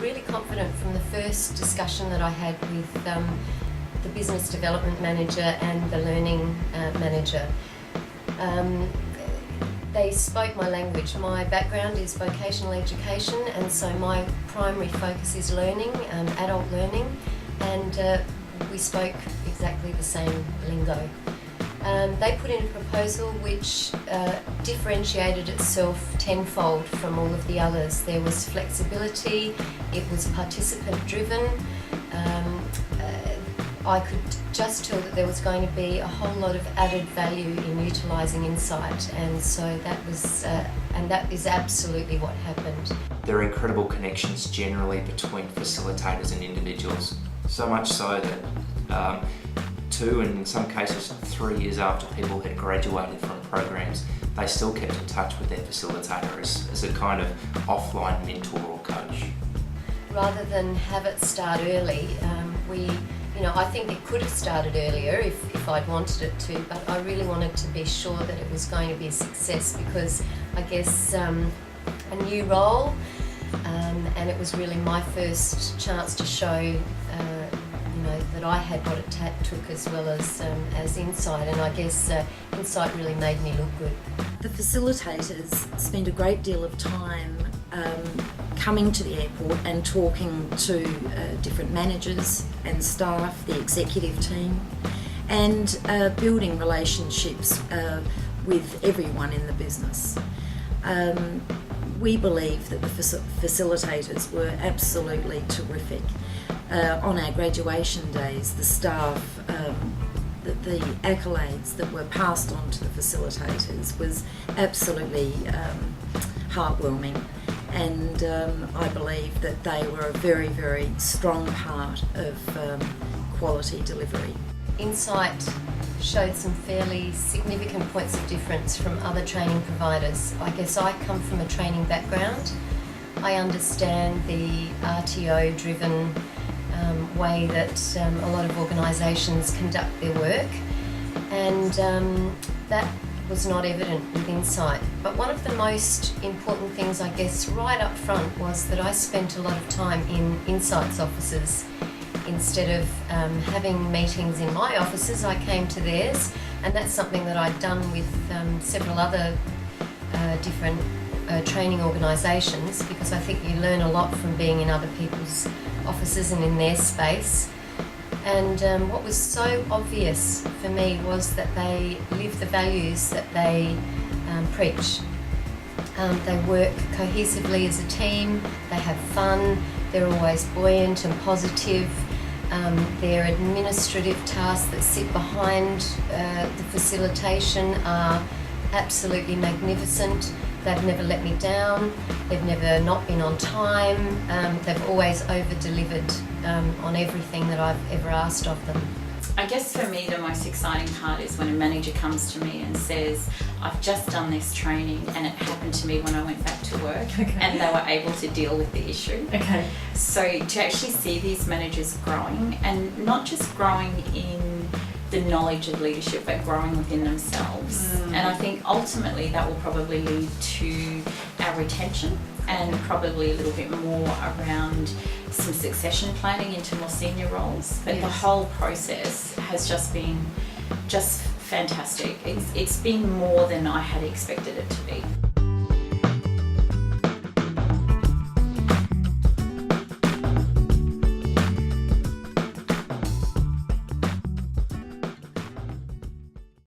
really confident from the first discussion that I had with the business development manager and the learning manager. They spoke my language. My background is vocational education, and so my primary focus is learning, adult learning, and we spoke exactly the same lingo. They put in a proposal which differentiated itself tenfold from all of the others. There was flexibility, it was participant driven. I could just tell that there was going to be a whole lot of added value in utilising insight, and so that is absolutely what happened. There are incredible connections generally between facilitators and individuals, so much so that 2 and in some cases 3 years after people had graduated from programs, they still kept in touch with their facilitator as a kind of offline mentor or coach. Rather than have it start early, I think it could have started earlier if I'd wanted it to, but I really wanted to be sure that it was going to be a success, because I guess a new role, and it was really my first chance to show that I had what it took, as well as insight, and I guess insight really made me look good. The facilitators spend a great deal of time coming to the airport and talking to different managers and staff, the executive team, and building relationships with everyone in the business. We believe that the facilitators were absolutely terrific. On our graduation days, the staff, the accolades that were passed on to the facilitators was absolutely heartwarming, and I believe that they were a very, very strong part of quality delivery. Insight showed some fairly significant points of difference from other training providers. I guess I come from a training background. I understand the RTO-driven way that a lot of organisations conduct their work, and that was not evident with Insight. But one of the most important things, I guess, right up front was that I spent a lot of time in Insight's offices. Instead of having meetings in my offices, I came to theirs, and that's something that I'd done with several other different training organisations, because I think you learn a lot from being in other people's offices and in their space. And what was so obvious for me was that they live the values that they preach. They work cohesively as a team, they have fun, they're always buoyant and positive. Their administrative tasks that sit behind the facilitation are absolutely magnificent. They've never let me down, they've never not been on time, they've always over-delivered on everything that I've ever asked of them. I guess for me the most exciting part is when a manager comes to me and says, I've just done this training and it happened to me when I went back to work, okay, and they were able to deal with the issue. Okay. So to actually see these managers growing, and not just growing in the knowledge of leadership, but growing within themselves. And I think ultimately that will probably lead to our retention, and probably a little bit more around some succession planning into more senior roles. But the whole process has just been fantastic. It's been more than I had expected it to be.